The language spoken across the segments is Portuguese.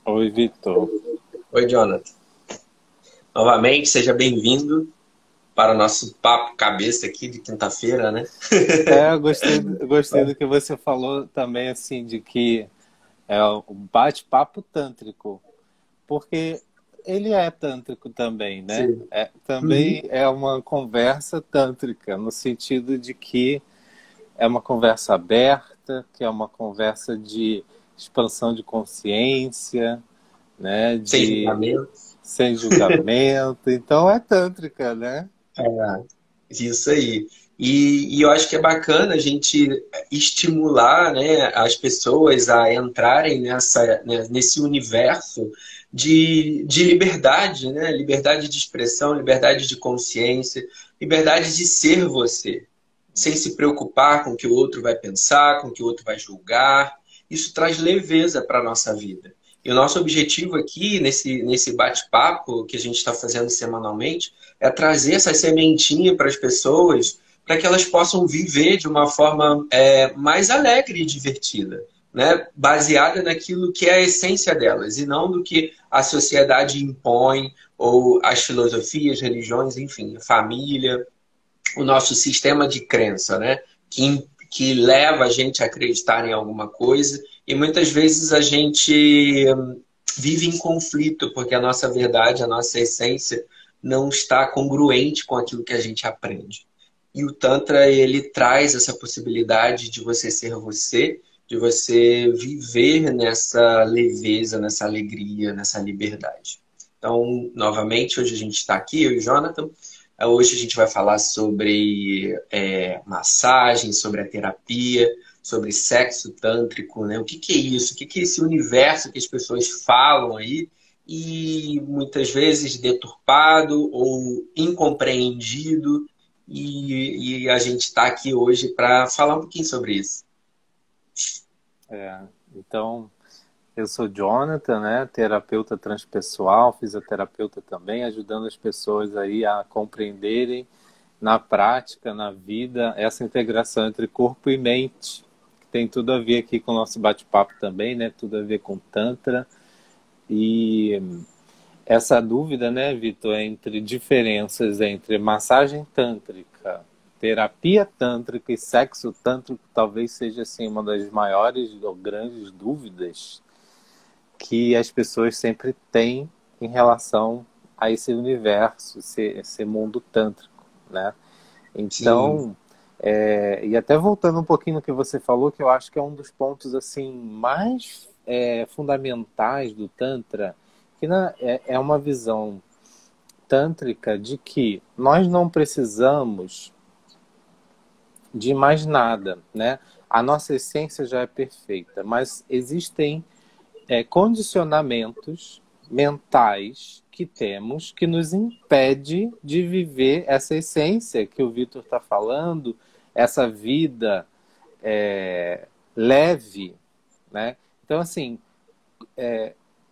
Oi, Vitor. Oi, Jonathan. Novamente, seja bem-vindo para o nosso papo cabeça aqui de quinta-feira, né? Eu gostei do que você falou também, assim, de que é o bate-papo tântrico, porque ele é tântrico também, né? Sim. Também Uhum. é uma conversa tântrica, no sentido de que é uma conversa aberta, que é uma conversa de expansão de consciência, né? Sem De julgamento. sem julgamento. Então é tântrica, né? É, isso aí. E eu acho que é bacana a gente estimular, né, as pessoas a entrarem nesse universo de liberdade, né? Liberdade de expressão, liberdade de consciência, liberdade de ser você, sem se preocupar com o que o outro vai pensar, com o que o outro vai julgar. Isso traz leveza para a nossa vida. E o nosso objetivo aqui, nesse bate-papo que a gente está fazendo semanalmente, é trazer essa sementinha para as pessoas, para que elas possam viver de uma forma mais alegre e divertida, né? Baseada naquilo que é a essência delas, e não do que a sociedade impõe, ou as filosofias, religiões, enfim, a família, o nosso sistema de crença, né? Que leva a gente a acreditar em alguma coisa, e muitas vezes a gente vive em conflito, porque a nossa verdade, a nossa essência não está congruente com aquilo que a gente aprende. E o Tantra, ele traz essa possibilidade de você ser você, de você viver nessa leveza, nessa alegria, nessa liberdade. Então, novamente, hoje a gente está aqui, eu e o Jonathan. Hoje a gente vai falar sobre massagem, sobre a terapia, sobre sexo tântrico, né? O que que é isso? O que que é esse universo que as pessoas falam aí e muitas vezes deturpado ou incompreendido, e a gente está aqui hoje para falar um pouquinho sobre isso. É, então, eu sou Jonathan, né? Terapeuta transpessoal, fisioterapeuta também, ajudando as pessoas aí a compreenderem na prática, na vida, essa integração entre corpo e mente, que tem tudo a ver aqui com o nosso bate-papo também, né? Tudo a ver com Tantra. E essa dúvida, né, Vitor, entre diferenças entre massagem tântrica, terapia tântrica e sexo tântrico, talvez seja assim uma das maiores ou grandes dúvidas que as pessoas sempre têm em relação a esse universo, esse mundo tântrico, né? Sim, Então, e até voltando um pouquinho no que você falou, que eu acho que é um dos pontos assim mais fundamentais do Tantra, que é uma visão tântrica de que nós não precisamos de mais nada, né? A nossa essência já é perfeita, mas existem condicionamentos mentais que temos que nos impede de viver essa essência que o Vitor está falando, essa vida leve, né? Então, assim,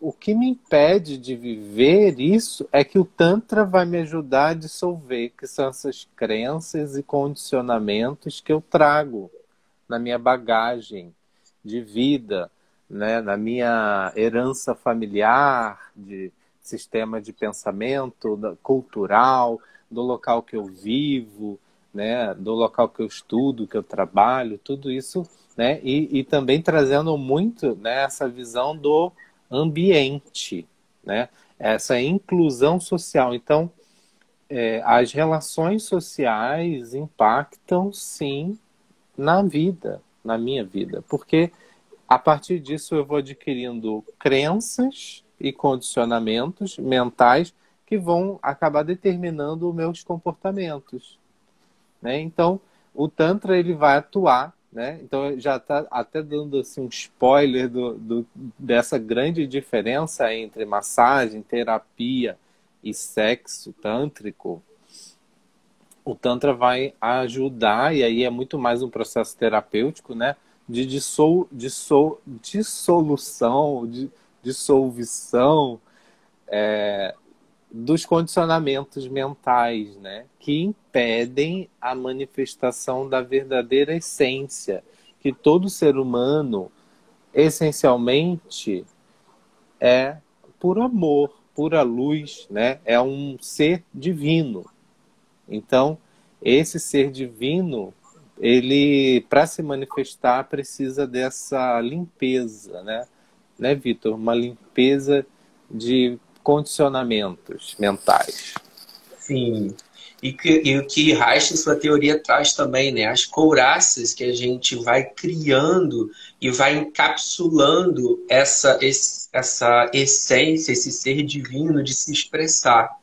o que me impede de viver isso é que o Tantra vai me ajudar a dissolver, que são essas crenças e condicionamentos que eu trago na minha bagagem de vida, né, na minha herança familiar, de sistema de pensamento, cultural, do local que eu vivo, né, do local que eu estudo, que eu trabalho, tudo isso, né, e também trazendo muito, né, essa visão do ambiente, né, essa inclusão social. Então, as relações sociais impactam, sim, na vida, na minha vida, porque a partir disso eu vou adquirindo crenças e condicionamentos mentais que vão acabar determinando os meus comportamentos, né? Então, o Tantra ele vai atuar, né? Então, já está até dando assim, um spoiler dessa grande diferença entre massagem, terapia e sexo tântrico. O Tantra vai ajudar, e aí é muito mais um processo terapêutico, né? De dissolução, de dissolução dos condicionamentos mentais, né? Que impedem a manifestação da verdadeira essência, que todo ser humano, essencialmente, é puro amor, pura luz, né? É um ser divino. Então, esse ser divino, ele, para se manifestar, precisa dessa limpeza, né, Vitor? Uma limpeza de condicionamentos mentais. Sim. E o que Reich, em sua teoria, traz também, né? As couraças que a gente vai criando e vai encapsulando essa essência, esse ser divino de se expressar.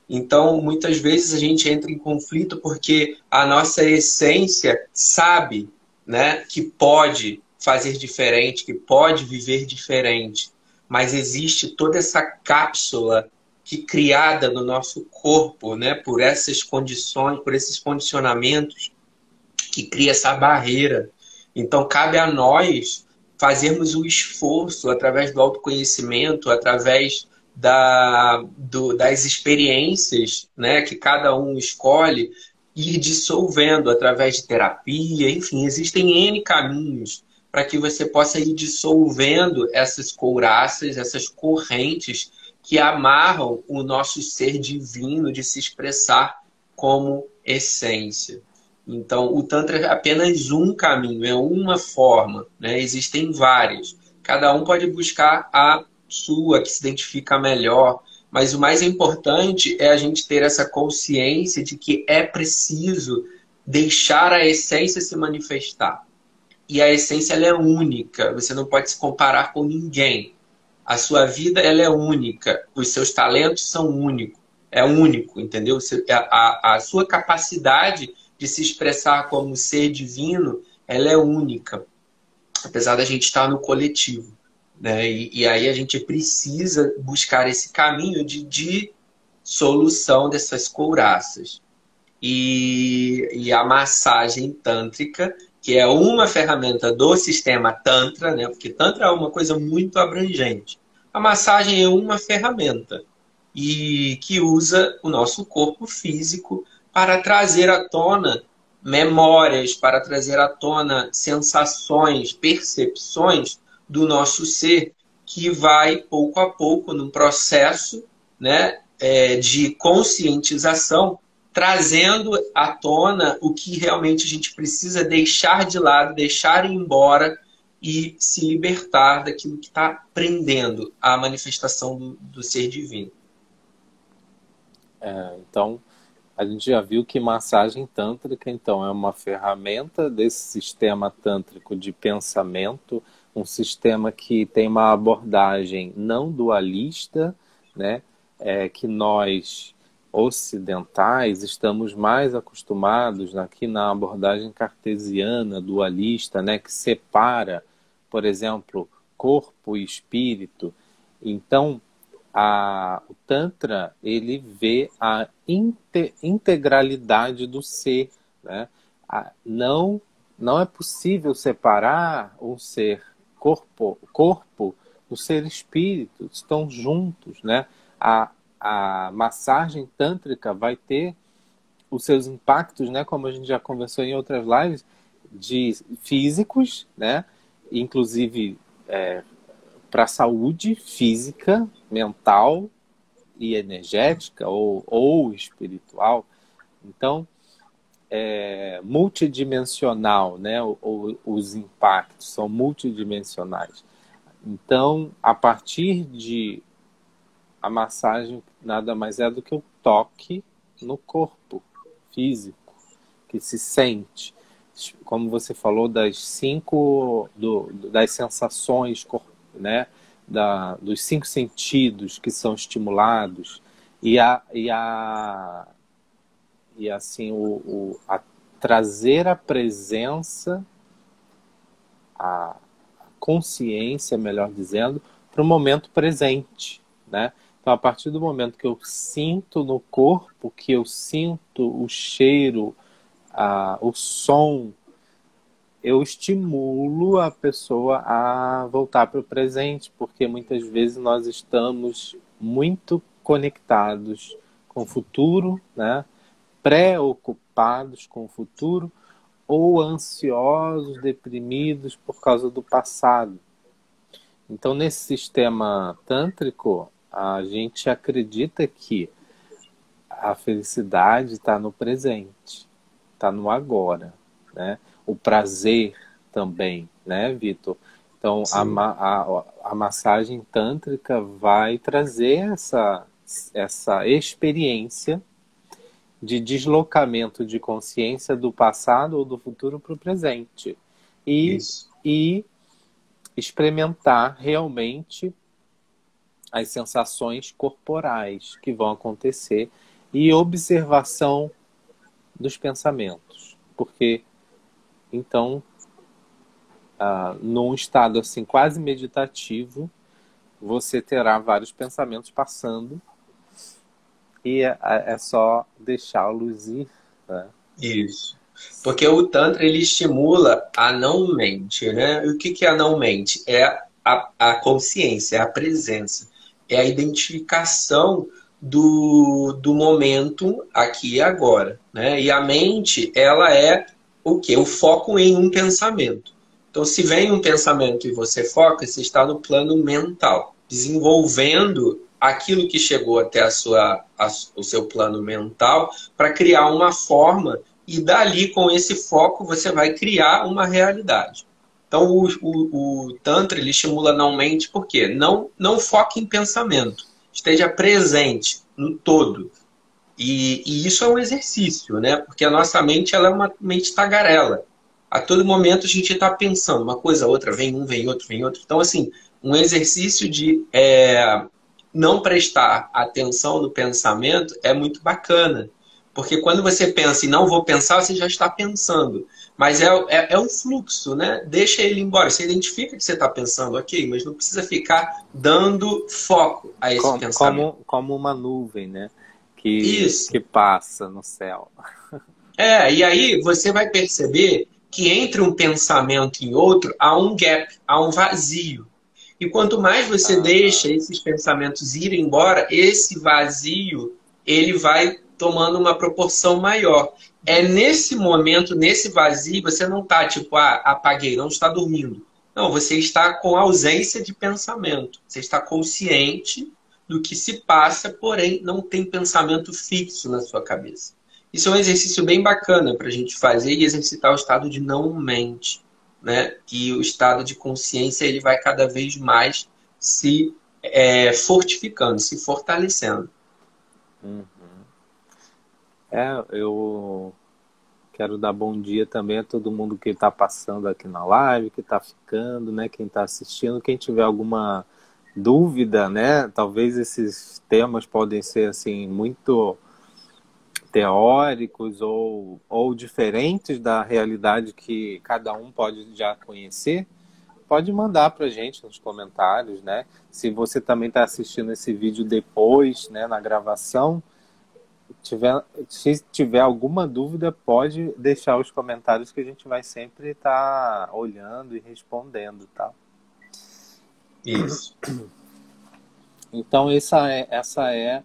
Então, muitas vezes a gente entra em conflito porque a nossa essência sabe, né, que pode fazer diferente, que pode viver diferente, mas existe toda essa cápsula que criada no nosso corpo, né, por essas condições, por esses condicionamentos que cria essa barreira. Então, cabe a nós fazermos o esforço através do autoconhecimento, através das experiências, né, que cada um escolhe, ir dissolvendo através de terapia, enfim, existem N caminhos para que você possa ir dissolvendo essas couraças, essas correntes que amarram o nosso ser divino de se expressar como essência. Então, o Tantra é apenas um caminho, é uma forma, né? Existem várias. Cada um pode buscar a sua, que se identifica melhor. Mas o mais importante é a gente ter essa consciência de que é preciso deixar a essência se manifestar. E a essência ela é única, você não pode se comparar com ninguém. A sua vida ela é única, os seus talentos são únicos. É único, entendeu? A sua capacidade de se expressar como ser divino, ela é única, apesar da gente estar no coletivo, né? E aí a gente precisa buscar esse caminho de solução dessas couraças. E a massagem tântrica, que é uma ferramenta do sistema Tantra, né? Porque Tantra é uma coisa muito abrangente. A massagem é uma ferramenta e que usa o nosso corpo físico para trazer à tona memórias, para trazer à tona sensações, percepções do nosso ser, que vai pouco a pouco num processo, né, de conscientização, trazendo à tona o que realmente a gente precisa deixar de lado, deixar ir embora e se libertar daquilo que está prendendo a manifestação do ser divino. Então, a gente já viu que massagem tântrica, então, é uma ferramenta desse sistema tântrico de pensamento, um sistema que tem uma abordagem não dualista, né? Que nós ocidentais estamos mais acostumados aqui na abordagem cartesiana, dualista, né? Que separa, por exemplo, corpo e espírito. Então, o Tantra, ele vê a integralidade do ser, né? Não é possível separar um ser corpo do ser espírito, estão juntos, né? A massagem tântrica vai ter os seus impactos, né? Como a gente já conversou em outras lives, de físicos, né? Inclusive para a saúde física, mental e energética ou espiritual. Então, multidimensional, né? Os impactos são multidimensionais. Então, a partir de a massagem nada mais é do que o toque no corpo físico, que se sente. Como você falou das das sensações, né? Dos 5 sentidos que são estimulados e assim a trazer a presença, a consciência, melhor dizendo, para o momento presente, né? Então, a partir do momento que eu sinto no corpo, que eu sinto o cheiro, o som, eu estimulo a pessoa a voltar para o presente, porque muitas vezes nós estamos muito conectados com o futuro, né? Preocupados com o futuro ou ansiosos, deprimidos por causa do passado. Então, nesse sistema tântrico, a gente acredita que a felicidade está no presente, está no agora, né? O prazer também, né, Vitor? Então, Sim. a massagem tântrica vai trazer essa experiência de deslocamento de consciência do passado ou do futuro para o presente. Isso. E experimentar realmente as sensações corporais que vão acontecer e observação dos pensamentos. Porque, então, num estado assim quase meditativo, você terá vários pensamentos passando e é só deixá-los ir, né? Isso. Porque o Tantra ele estimula a não-mente, né? E o que que é a não-mente? É a consciência, é a presença, é a identificação do momento aqui e agora, né? E a mente, ela é o quê? O foco em um pensamento. Então, se vem um pensamento e você foca, você está no plano mental, desenvolvendo aquilo que chegou até o seu plano mental para criar uma forma e dali, com esse foco, você vai criar uma realidade. Então, o Tantra ele estimula não mente, por quê? Não foque em pensamento. Esteja presente no todo. E isso é um exercício, né? Porque a nossa mente ela é uma mente tagarela. A todo momento a gente está pensando uma coisa, outra, vem um, vem outro, vem outro. Então, assim, um exercício de não prestar atenção no pensamento é muito bacana. Porque quando você pensa e não vou pensar, você já está pensando. Mas é um fluxo, né? Deixa ele embora. Você identifica que você está pensando, ok, mas não precisa ficar dando foco a esse pensamento. Como uma nuvem, né? Isso. Que passa no céu. E aí você vai perceber que entre um pensamento e outro há um gap, há um vazio. E quanto mais você deixa esses pensamentos irem embora, esse vazio ele vai tomando uma proporção maior. É nesse momento, nesse vazio, você não está tipo, apaguei, não está dormindo. Não, você está com ausência de pensamento. Você está consciente do que se passa, porém não tem pensamento fixo na sua cabeça. Isso é um exercício bem bacana para a gente fazer e exercitar o estado de não-mente, né? E o estado de consciência ele vai cada vez mais se fortificando, se fortalecendo. Eu quero dar bom dia também a todo mundo que está passando aqui na live, que está ficando, né? Quem está assistindo, quem tiver alguma dúvida, né? Talvez esses temas podem ser assim muito teóricos ou diferentes da realidade que cada um pode já conhecer. Pode mandar para a gente nos comentários, né? Se você também está assistindo esse vídeo depois, né, na gravação, se tiver alguma dúvida, pode deixar os comentários que a gente vai sempre estar olhando e respondendo, tá? Isso. Então, essa é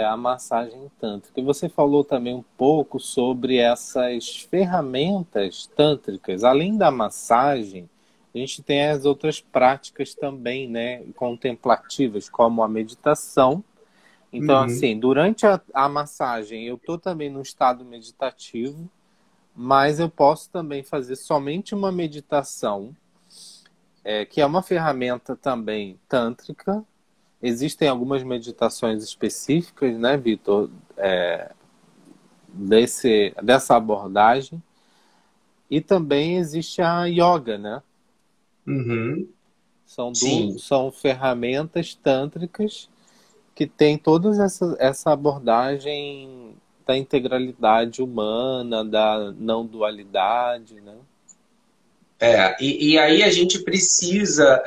a massagem tântrica. E você falou também um pouco sobre essas ferramentas tântricas. Além da massagem, a gente tem as outras práticas também, né, contemplativas, como a meditação. Então, assim, durante a massagem, eu estou também no estado meditativo, mas eu posso também fazer somente uma meditação, que é uma ferramenta também tântrica. Existem algumas meditações específicas, né, Vitor, dessa abordagem. E também existe a yoga, né? Sim. São ferramentas tântricas que tem toda essa abordagem da integralidade humana, da não dualidade, né? E aí a gente precisa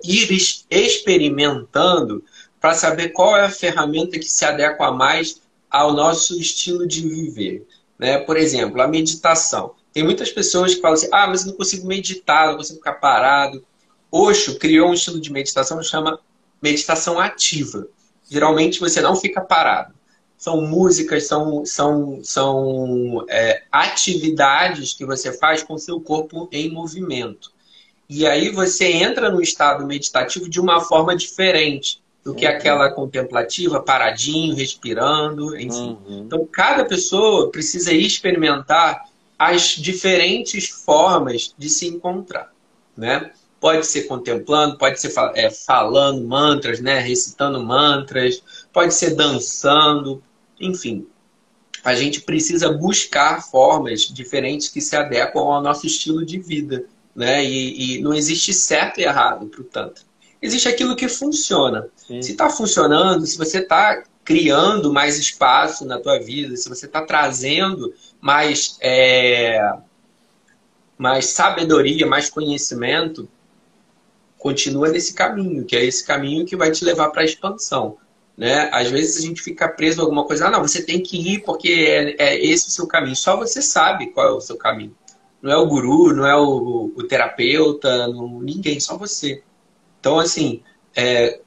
ir experimentando para saber qual é a ferramenta que se adequa mais ao nosso estilo de viver. Né? Por exemplo, a meditação. Tem muitas pessoas que falam assim, mas eu não consigo meditar, não consigo ficar parado. Osho criou um estilo de meditação que chama meditação ativa. Geralmente você não fica parado. São músicas, são atividades que você faz com seu corpo em movimento. E aí você entra no estado meditativo de uma forma diferente do que aquela contemplativa, paradinho, respirando, enfim. Uhum. Então, cada pessoa precisa experimentar as diferentes formas de se encontrar, né? Pode ser contemplando, pode ser falando mantras, né? Recitando mantras, pode ser dançando, enfim. A gente precisa buscar formas diferentes que se adequam ao nosso estilo de vida, né? E não existe certo e errado para o Tantra. Existe aquilo que funciona. Se está funcionando, se você está criando mais espaço na tua vida, se você está trazendo mais, mais sabedoria, mais conhecimento, continua nesse caminho, que é esse caminho que vai te levar para a expansão. Né? Às vezes a gente fica preso a alguma coisa, não, você tem que ir porque é esse o seu caminho. Só você sabe qual é o seu caminho. Não é o guru, não é o terapeuta, ninguém, só você. Então, assim,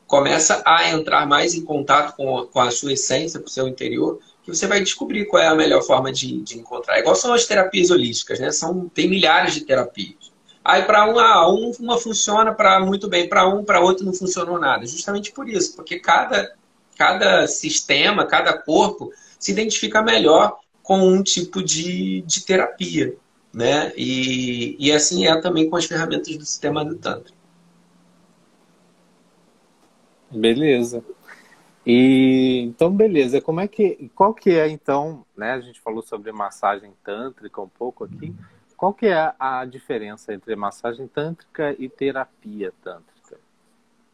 começa a entrar mais em contato com a sua essência, com o seu interior, que você vai descobrir qual é a melhor forma de encontrar. É igual são as terapias holísticas, né? Tem milhares de terapias. Aí para uma funciona muito bem, para outro não funcionou nada. Justamente por isso, porque cada sistema, cada corpo se identifica melhor com um tipo de terapia, né? E assim é também com as ferramentas do sistema do Tantra. Beleza. E então, beleza. Qual que é então, né? A gente falou sobre massagem tântrica um pouco aqui. Qual que é a diferença entre massagem tântrica e terapia tântrica?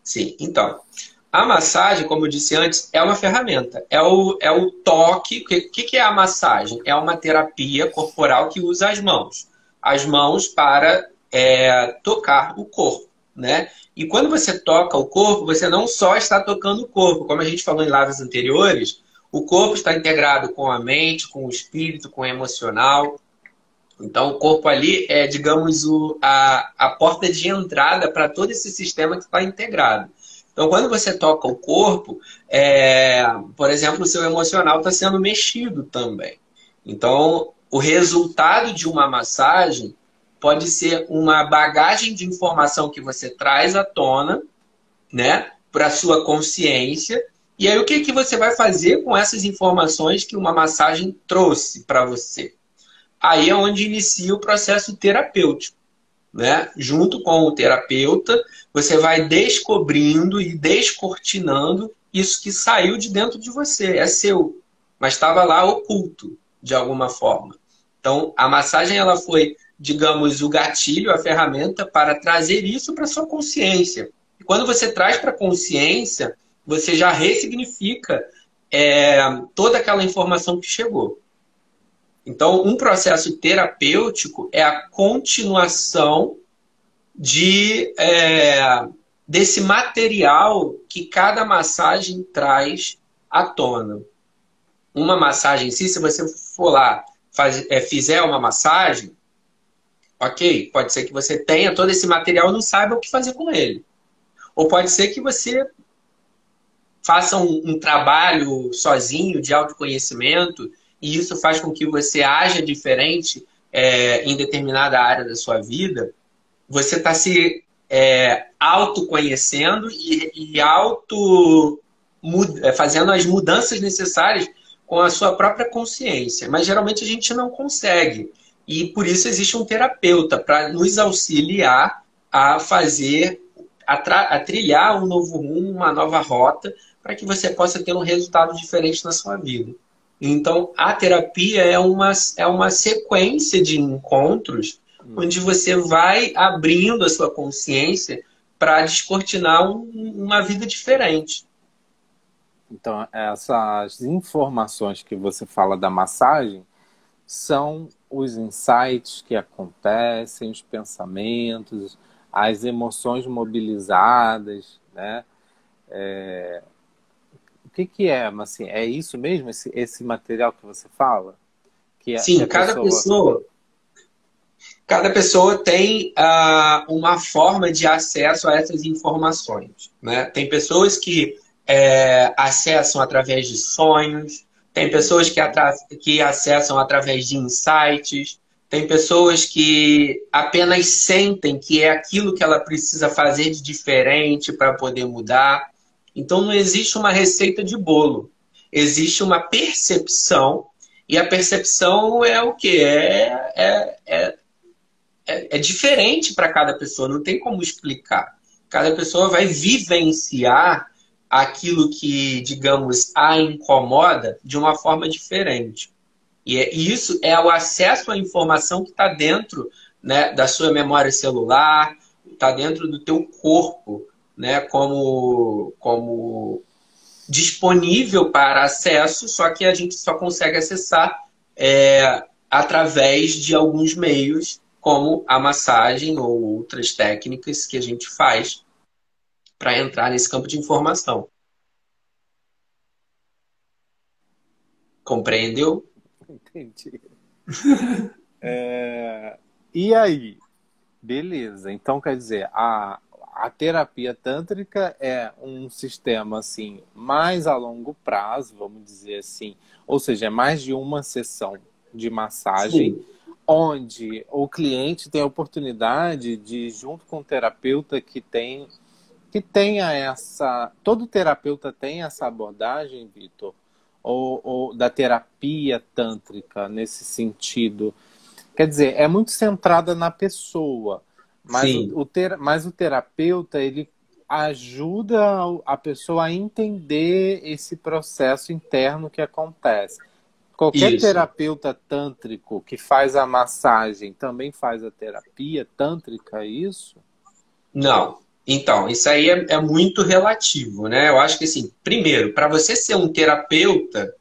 Sim, então, a massagem, como eu disse antes, é uma ferramenta. É o toque. O que é a massagem? É uma terapia corporal que usa as mãos. As mãos para tocar o corpo, né? E quando você toca o corpo, você não só está tocando o corpo. Como a gente falou em lives anteriores, o corpo está integrado com a mente, com o espírito, com o emocional. Então, o corpo ali é, digamos, a porta de entrada para todo esse sistema que está integrado. Então, quando você toca o corpo, por exemplo, o seu emocional está sendo mexido também. Então, o resultado de uma massagem pode ser uma bagagem de informação que você traz à tona, né, para a sua consciência. E aí, o que você vai fazer com essas informações que uma massagem trouxe para você? Aí é onde inicia o processo terapêutico, né? Junto com o terapeuta, você vai descobrindo e descortinando isso que saiu de dentro de você, é seu, mas estava lá oculto, de alguma forma. Então, a massagem ela foi, digamos, o gatilho, a ferramenta para trazer isso para sua consciência. E quando você traz para a consciência, você já ressignifica toda aquela informação que chegou. Então, um processo terapêutico é a continuação desse material que cada massagem traz à tona. Uma massagem em si, se você for lá, fizer uma massagem, ok, pode ser que você tenha todo esse material e não saiba o que fazer com ele. Ou pode ser que você faça um trabalho sozinho de autoconhecimento e isso faz com que você haja diferente em determinada área da sua vida, você está se autoconhecendo e fazendo as mudanças necessárias com a sua própria consciência. Mas geralmente a gente não consegue. E por isso existe um terapeuta para nos auxiliar a trilhar um novo rumo, uma nova rota, para que você possa ter um resultado diferente na sua vida. Então, a terapia é uma sequência de encontros onde você vai abrindo a sua consciência para descortinar uma vida diferente. Então, essas informações que você fala da massagem são os insights que acontecem, os pensamentos, as emoções mobilizadas, né? O que é, assim, é isso mesmo, esse material que você fala? Sim, cada pessoa tem uma forma de acesso a essas informações, né? Tem pessoas que acessam através de sonhos, tem pessoas que acessam através de insights, tem pessoas que apenas sentem que é aquilo que ela precisa fazer de diferente para poder mudar. Então não existe uma receita de bolo. Existe uma percepção, e a percepção é o quê? É diferente para cada pessoa, não tem como explicar. Cada pessoa vai vivenciar aquilo que, digamos, a incomoda de uma forma diferente. E isso é o acesso à informação que está dentro, né, da sua memória celular, está dentro do teu corpo, né, como disponível para acesso, só que a gente só consegue acessar através de alguns meios, como a massagem ou outras técnicas que a gente faz para entrar nesse campo de informação. Compreendeu? Entendi. E aí? Beleza. Então, quer dizer, a terapia tântrica é um sistema assim mais a longo prazo, vamos dizer assim, ou seja, é mais de uma sessão de massagem, Sim. onde o cliente tem a oportunidade de, junto com o terapeuta que tenha essa. Todo terapeuta tem essa abordagem, Vitor, ou da terapia tântrica nesse sentido. Quer dizer, é muito centrada na pessoa, mas Sim. mas o terapeuta, ele ajuda a pessoa a entender esse processo interno que acontece. Qualquer Isso. terapeuta tântrico que faz a massagem também faz a terapia tântrica, é isso? Não. Então, isso aí é muito relativo, né? Eu acho que, assim, primeiro, para você ser um terapeuta,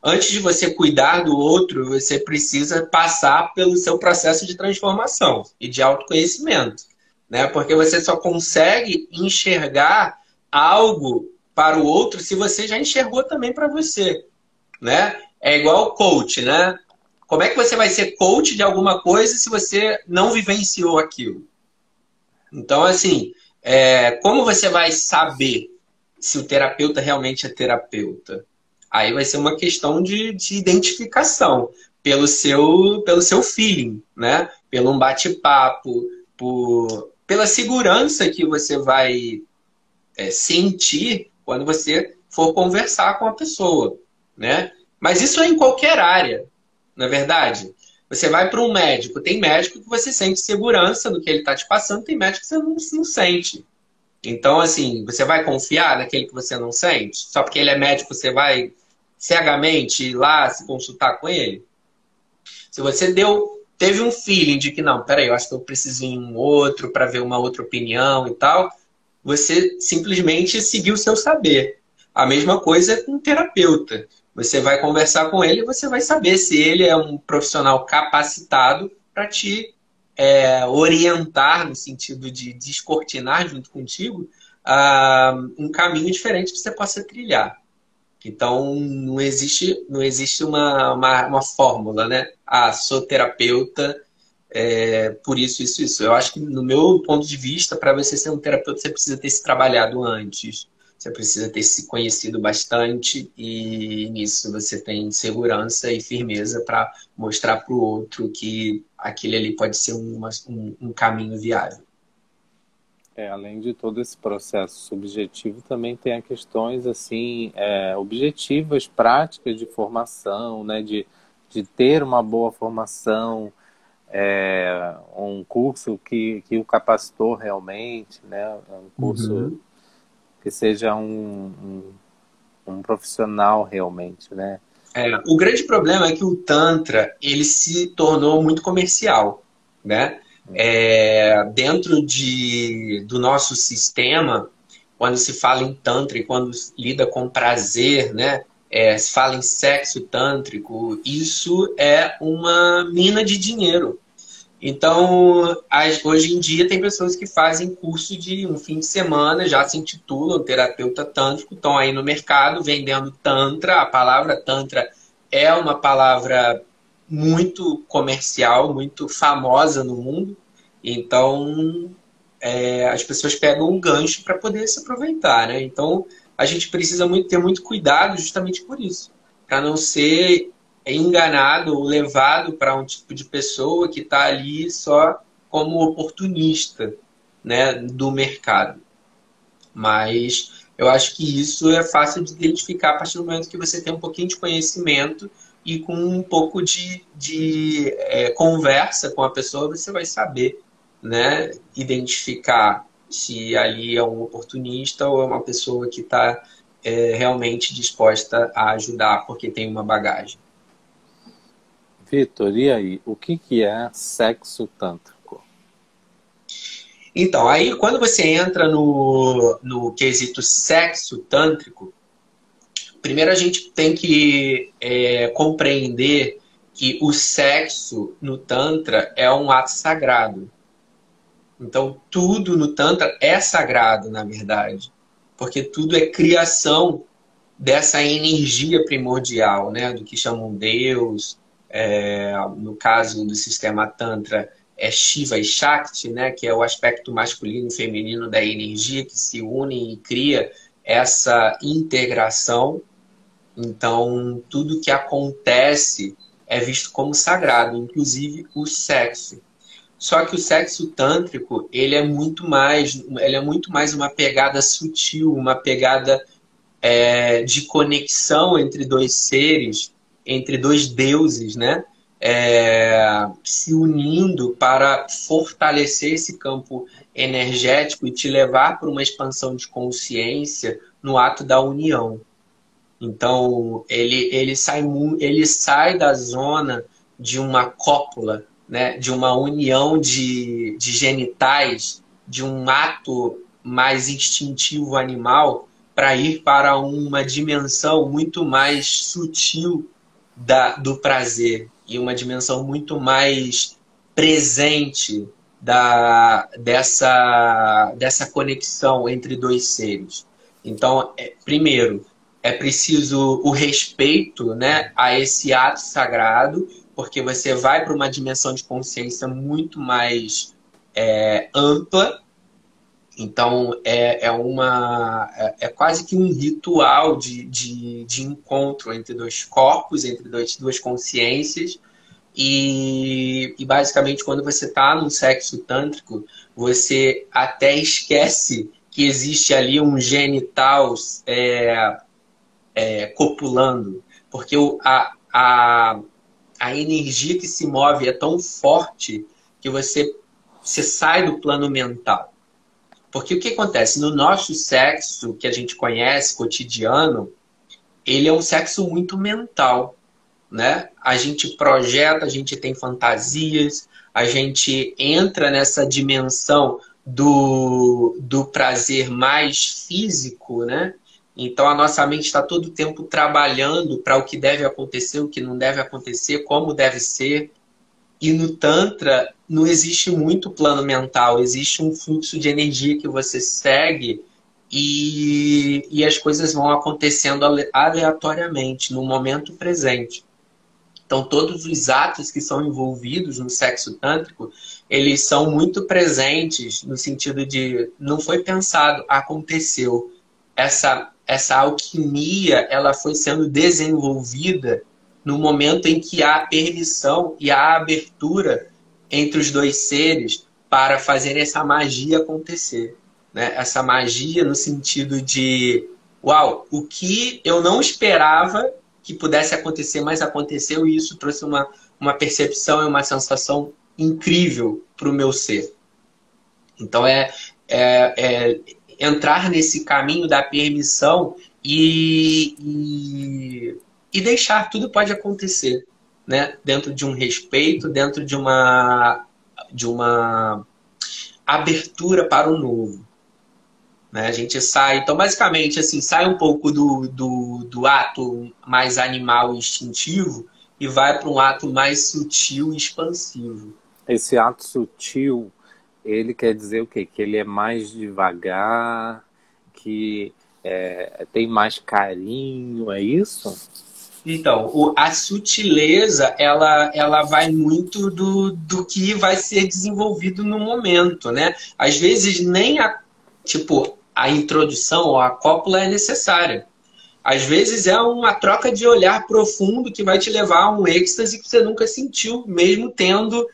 antes de você cuidar do outro, você precisa passar pelo seu processo de transformação e de autoconhecimento, né? Porque você só consegue enxergar algo para o outro se você já enxergou também para você, né? É igual coach, né? Como é que você vai ser coach de alguma coisa se você não vivenciou aquilo? Então, assim, como você vai saber se o terapeuta realmente é terapeuta? Aí vai ser uma questão de identificação pelo seu feeling, né? Pelo um bate-papo, pela segurança que você vai sentir quando você for conversar com a pessoa, né? Mas isso é em qualquer área, na verdade. Você vai para um médico, tem médico que você sente segurança do que ele está te passando, tem médico que você não sente. Então, assim, você vai confiar naquele que você não sente? Só porque ele é médico, você vai cegamente ir lá se consultar com ele? Se você teve um feeling de que, não, peraí, eu acho que eu preciso ir em um outro para ver uma outra opinião e tal, você simplesmente seguiu o seu saber. A mesma coisa com um terapeuta. Você vai conversar com ele e você vai saber se ele é um profissional capacitado para te orientar, no sentido de descortinar junto contigo, um caminho diferente que você possa trilhar. Então, não existe uma fórmula, né? Ah, sou terapeuta, por isso, isso, isso. Eu acho que, no meu ponto de vista, para você ser um terapeuta, você precisa ter se trabalhado antes. Você precisa ter se conhecido bastante e nisso você tem segurança e firmeza para mostrar para o outro que aquele ali pode ser um caminho viável. Além de todo esse processo subjetivo, também tem as questões assim, objetivas, práticas de formação, né, de ter uma boa formação, um curso que o capacitou realmente, né, um curso Uhum. que seja um profissional realmente, né? O grande problema é que o Tantra ele se tornou muito comercial, né? Dentro do nosso sistema, quando se fala em Tantra e quando se lida com prazer, né? Se fala em sexo tântrico, isso é uma mina de dinheiro. Então, hoje em dia, tem pessoas que fazem curso de um fim de semana, já se intitulam terapeuta tântrico, estão aí no mercado vendendo Tantra. A palavra Tantra é uma palavra muito comercial, muito famosa no mundo. Então, as pessoas pegam um gancho para poder se aproveitar, né? Então, a gente precisa ter muito cuidado justamente por isso, para não ser enganado ou levado para um tipo de pessoa que está ali só como oportunista, né, do mercado. Mas eu acho que isso é fácil de identificar a partir do momento que você tem um pouquinho de conhecimento e com um pouco de conversa com a pessoa, você vai saber, né, identificar se ali é um oportunista ou é uma pessoa que está realmente disposta a ajudar porque tem uma bagagem. Vitor, e aí? O que que é sexo tântrico? Então, aí quando você entra no quesito sexo tântrico, primeiro a gente tem que compreender que o sexo no Tantra é um ato sagrado. Então, tudo no Tantra é sagrado, na verdade. Porque tudo é criação dessa energia primordial, né? Do que chamam Deus. No caso do sistema Tantra, é Shiva e Shakti, né? Que é o aspecto masculino e feminino da energia que se unem e cria essa integração. Então, tudo que acontece é visto como sagrado, inclusive o sexo. Só que o sexo tântrico, ele é muito mais uma pegada sutil, uma pegada de conexão entre dois seres, entre dois deuses, né? Se unindo para fortalecer esse campo energético e te levar para uma expansão de consciência no ato da união. Então, ele sai da zona de uma cópula, né? De uma união de genitais, de um ato mais instintivo animal, para ir para uma dimensão muito mais sutil do prazer e uma dimensão muito mais presente dessa conexão entre dois seres. Então, primeiro, é preciso o respeito, né, a esse ato sagrado, porque você vai para uma dimensão de consciência muito mais ampla. Então, é quase que um ritual de encontro entre dois corpos, entre duas consciências. E basicamente, quando você está num sexo tântrico, você até esquece que existe ali um genital copulando. Porque a energia que se move é tão forte que você sai do plano mental. Porque o que acontece? No nosso sexo, que a gente conhece, cotidiano, ele é um sexo muito mental, né? A gente projeta, a gente tem fantasias, a gente entra nessa dimensão do prazer mais físico, né? Então a nossa mente está todo o tempo trabalhando para o que deve acontecer, o que não deve acontecer, como deve ser. E no Tantra não existe muito plano mental, existe um fluxo de energia que você segue e as coisas vão acontecendo aleatoriamente, no momento presente. Então, todos os atos que são envolvidos no sexo tântrico, eles são muito presentes no sentido de não foi pensado, aconteceu. Essa alquimia, ela foi sendo desenvolvida no momento em que há a permissão e a abertura entre os dois seres para fazer essa magia acontecer, né? Essa magia no sentido de, uau, o que eu não esperava que pudesse acontecer, mas aconteceu, e isso trouxe uma percepção e uma sensação incrível para o meu ser. Então, entrar nesse caminho da permissão e deixar, tudo pode acontecer, né? Dentro de um respeito, dentro de uma abertura para o novo. Né? A gente sai, então basicamente assim, sai um pouco do ato mais animal e instintivo e vai para um ato mais sutil e expansivo. Esse ato sutil, ele quer dizer o quê? Que ele é mais devagar, que tem mais carinho, é isso? Então, a sutileza, ela vai muito do que vai ser desenvolvido no momento, né? Às vezes nem a introdução ou a cópula é necessária. Às vezes é uma troca de olhar profundo que vai te levar a um êxtase que você nunca sentiu, mesmo tendo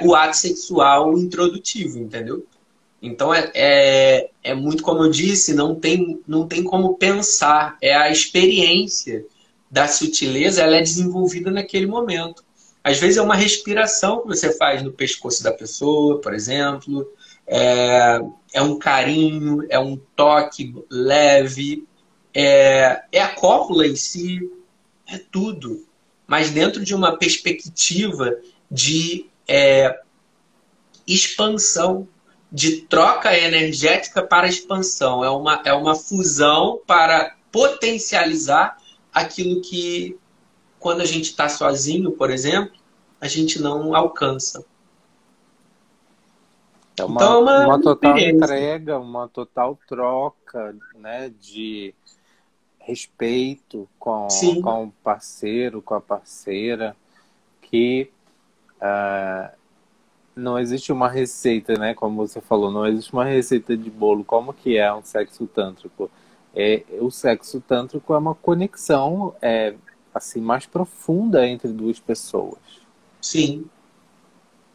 o ato sexual introdutivo, entendeu? Então é muito como eu disse, não tem como pensar. É a experiência da sutileza, ela é desenvolvida naquele momento. Às vezes é uma respiração que você faz no pescoço da pessoa, por exemplo. É um carinho, é um toque leve, é a cópula em si, é tudo. Mas dentro de uma perspectiva de expansão, de troca energética para expansão. É uma fusão para potencializar aquilo que, quando a gente está sozinho, por exemplo, a gente não alcança. É Então é uma uma total experiência. entrega, uma total troca, né, de respeito Sim, com o parceiro, com a parceira, que não existe uma receita, né? Como você falou, não existe uma receita de bolo. Como que é um sexo tântrico? O sexo tântrico é uma conexão assim mais profunda entre duas pessoas, sim.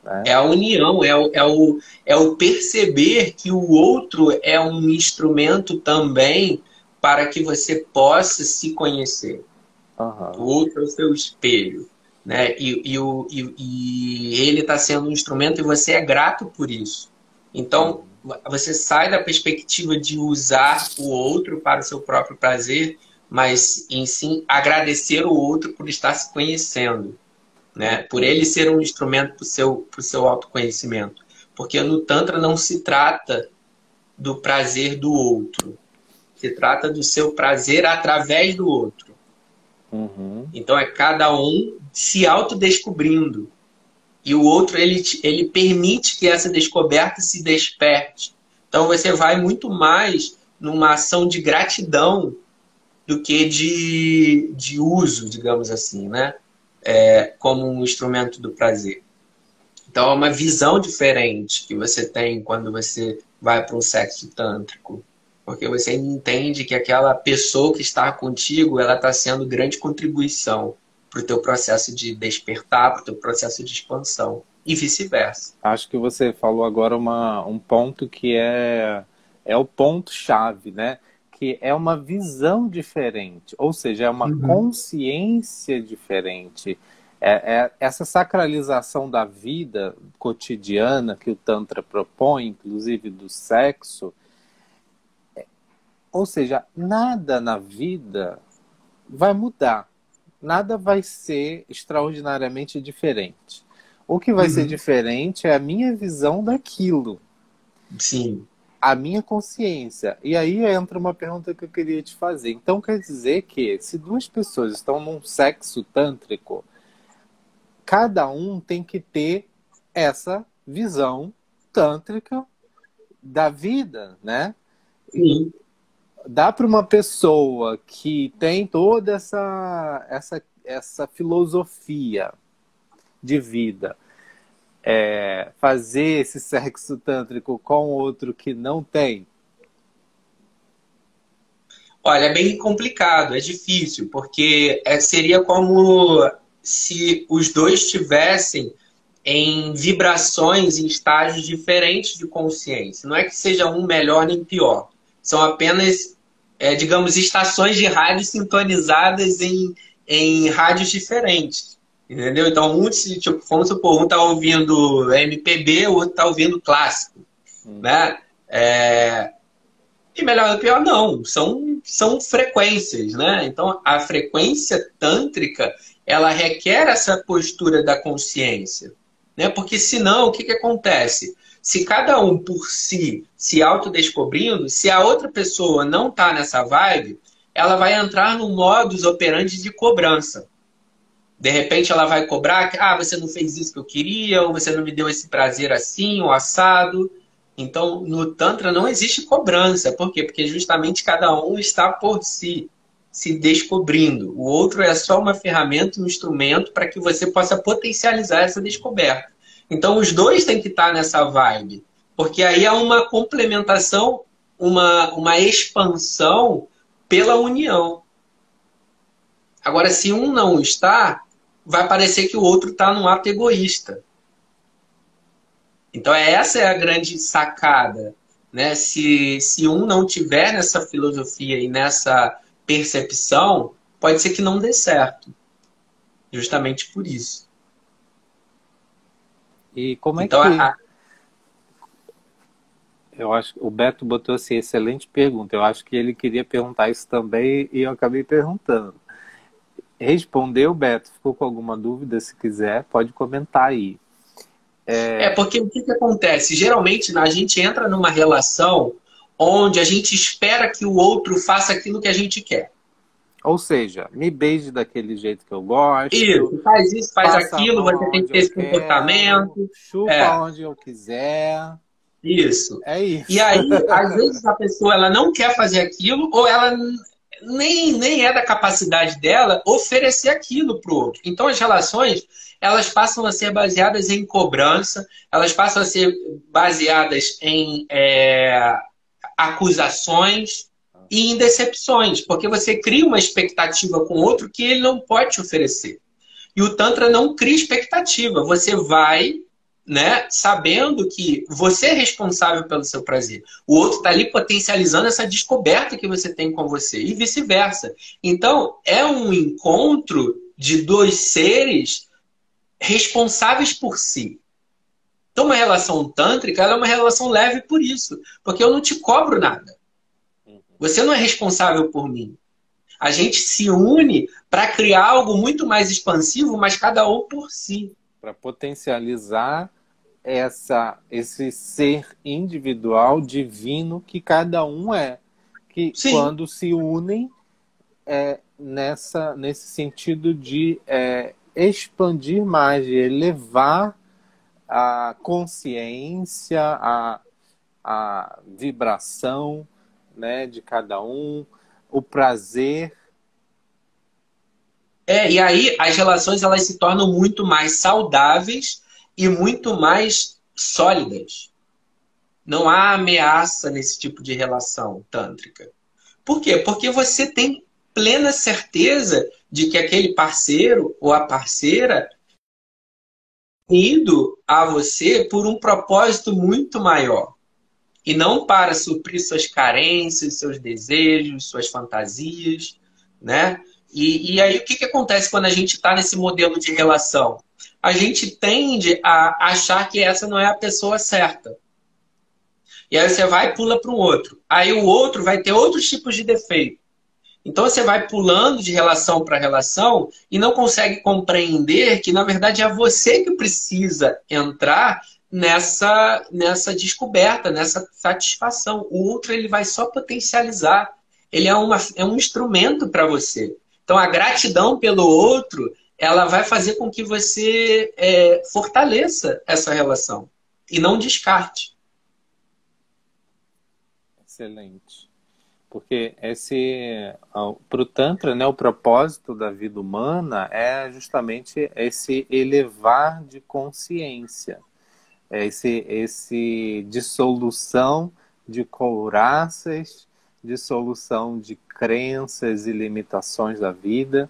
né? É a união, é o perceber que o outro é um instrumento também para que você possa se conhecer. O Aham. outro é o seu espelho, né? E ele está sendo um instrumento e você é grato por isso. Então, Uhum. você sai da perspectiva de usar o outro para o seu próprio prazer, mas em sim agradecer o outro por estar se conhecendo, né? Por Uhum. ele ser um instrumento para o seu autoconhecimento. Porque no Tantra não se trata do prazer do outro, se trata do seu prazer através do outro. Uhum. Então é cada um se autodescobrindo. E o outro, ele permite que essa descoberta se desperte. Então você vai muito mais numa ação de gratidão do que de uso, digamos assim, né? Como um instrumento do prazer. Então é uma visão diferente que você tem quando você vai para um sexo tântrico. Porque você entende que aquela pessoa que está contigo, ela está sendo grande contribuição para o teu processo de despertar, para o teu processo de expansão. E vice-versa. Acho que você falou agora um ponto que é o ponto-chave, né? Que é uma visão diferente, ou seja, é uma Uhum. consciência diferente. Essa sacralização da vida cotidiana que o Tantra propõe, inclusive do sexo, ou seja, nada na vida vai mudar, nada vai ser extraordinariamente diferente. O que vai ser Uhum. diferente é a minha visão daquilo, Sim. a minha consciência. E aí entra uma pergunta que eu queria te fazer. Então quer dizer que se duas pessoas estão num sexo tântrico, cada um tem que ter essa visão tântrica da vida, né? Sim. Dá para uma pessoa que tem toda essa filosofia de vida fazer esse sexo tântrico com outro que não tem? Olha, é bem complicado, é difícil, porque seria como se os dois tivessem em vibrações, em estágios diferentes de consciência. Não é que seja um melhor nem pior. São apenas, digamos, estações de rádio sintonizadas em rádios diferentes. Entendeu? Então, tipo, vamos supor, um está ouvindo MPB, o outro está ouvindo clássico. Uhum. Né? E melhor ou pior, não. São frequências, né? Então, a frequência tântrica, ela requer essa postura da consciência, né? Porque senão, o que acontece? Se cada um por si se autodescobrindo, se a outra pessoa não está nessa vibe, ela vai entrar no modus operandi de cobrança. De repente ela vai cobrar que você não fez isso que eu queria, ou você não me deu esse prazer assim, ou assado. Então, no Tantra não existe cobrança. Por quê? Porque justamente cada um está por si, se descobrindo. O outro é só uma ferramenta, um instrumento para que você possa potencializar essa descoberta. Então, os dois têm que estar nessa vibe. Porque aí há uma complementação, uma expansão pela união. Agora, se um não está, vai parecer que o outro está num ato egoísta. Então, essa é a grande sacada, né? Se um não tiver nessa filosofia e nessa percepção, pode ser que não dê certo. Justamente por isso. E como é Então, que... Eu acho que o Beto botou assim, excelente pergunta. Eu acho que ele queria perguntar isso também e eu acabei perguntando. Respondeu, Beto? Ficou com alguma dúvida? Se quiser, pode comentar aí. porque o que acontece? Geralmente a gente entra numa relação onde a gente espera que o outro faça aquilo que a gente quer. Ou seja, me beije daquele jeito que eu gosto. Isso, faz Passa a aquilo, mão você tem que aonde ter eu esse quero. comportamento. Chupa onde eu quiser. Isso. É E isso. aí, às vezes, a pessoa ela não quer fazer aquilo, ou ela nem é da capacidade dela oferecer aquilo para o outro. Então, as relações, elas passam a ser baseadas em cobrança, elas passam a ser baseadas em acusações e em decepções, porque você cria uma expectativa com o outro que ele não pode te oferecer. E o Tantra não cria expectativa. Você vai, né, sabendo que você é responsável pelo seu prazer. O outro está ali potencializando essa descoberta que você tem com você e vice-versa. Então, é um encontro de dois seres responsáveis por si. Então, uma relação tântrica ela é uma relação leve por isso, porque eu não te cobro nada. Você não é responsável por mim. A gente se une para criar algo muito mais expansivo, mas cada um por si. Para potencializar esse ser individual, divino, que cada um é. Que Sim. quando se unem, nesse sentido de expandir mais, de elevar a consciência, a vibração, né, de cada um, o prazer. E aí as relações elas se tornam muito mais saudáveis e muito mais sólidas. Não há ameaça nesse tipo de relação tântrica. Por quê? Porque você tem plena certeza de que aquele parceiro ou a parceira ido a você por um propósito muito maior. E não para suprir suas carências, seus desejos, suas fantasias, né? E aí o que acontece quando a gente está nesse modelo de relação? A gente tende a achar que essa não é a pessoa certa. E aí você vai e pula para um outro. Aí o outro vai ter outros tipos de defeito. Então você vai pulando de relação para relação e não consegue compreender que, na verdade, é você que precisa entrar nessa descoberta, nessa satisfação. O outro ele vai só potencializar. Ele é um instrumento para você. Então a gratidão pelo outro, ela vai fazer com que você fortaleça essa relação e não descarte. Excelente. Porque para o Tantra, né, o propósito da vida humana é justamente esse elevar de consciência, esse dissolução de couraças, dissolução de crenças e limitações da vida.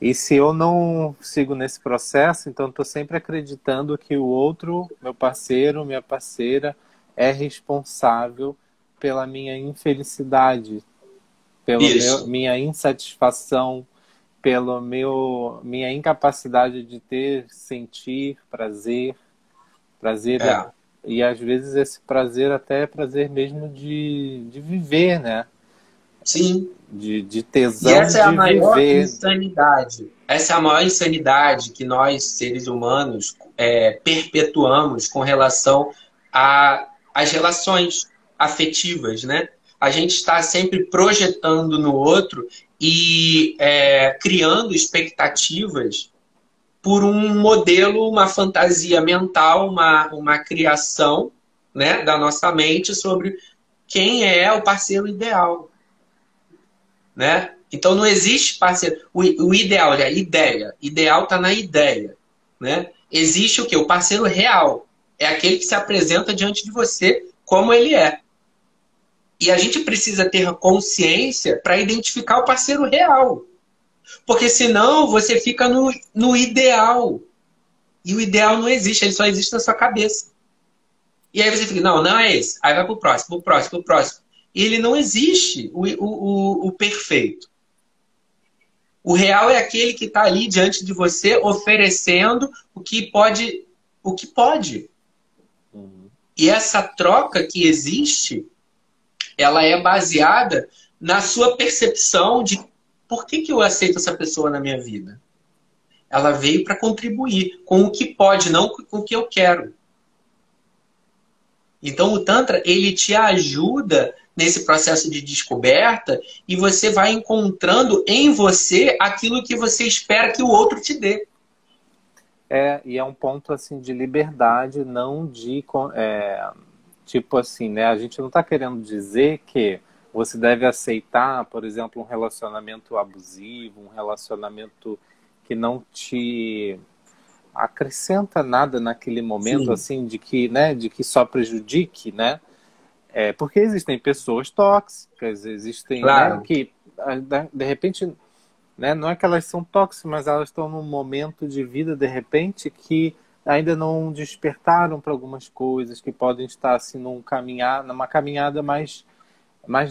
E se eu não sigo nesse processo, então estou sempre acreditando que o outro, meu parceiro, minha parceira, é responsável pela minha infelicidade, pela minha insatisfação, pela minha incapacidade de sentir prazer. E às vezes esse prazer até é prazer mesmo de viver, né? Sim. De tesão. E essa é a maior viver. insanidade. Essa é a maior insanidade que nós, seres humanos, perpetuamos com relação às relações afetivas, né? A gente está sempre projetando no outro e criando expectativas por um modelo, uma fantasia mental, uma criação, né, da nossa mente sobre quem é o parceiro ideal, né? Então não existe parceiro. O ideal, olha, ideia. Ideal está na ideia, né? Existe o quê? O parceiro real. É aquele que se apresenta diante de você como ele é. E a gente precisa ter consciência para identificar o parceiro real. Porque senão você fica no ideal. E o ideal não existe, ele só existe na sua cabeça. E aí você fica, não, não é esse. Aí vai pro próximo, pro próximo, pro próximo. E ele não existe, o perfeito. O real é aquele que está ali diante de você, oferecendo o que pode. O que pode. E essa troca que existe, ela é baseada na sua percepção de por que eu aceito essa pessoa na minha vida. Ela veio para contribuir com o que pode, não com o que eu quero. Então o Tantra, ele te ajuda nesse processo de descoberta e você vai encontrando em você aquilo que você espera que o outro te dê. E é um ponto assim de liberdade, não de tipo assim, né? A gente não está querendo dizer que você deve aceitar, por exemplo, um relacionamento abusivo, um relacionamento que não te acrescenta nada naquele momento, Sim. assim, de que só prejudique, né? Porque existem pessoas tóxicas, existem, Claro. né, que de repente, né, não é que elas são tóxicas, mas elas estão num momento de vida, de repente, que ainda não despertaram para algumas coisas, que podem estar assim numa caminhada mais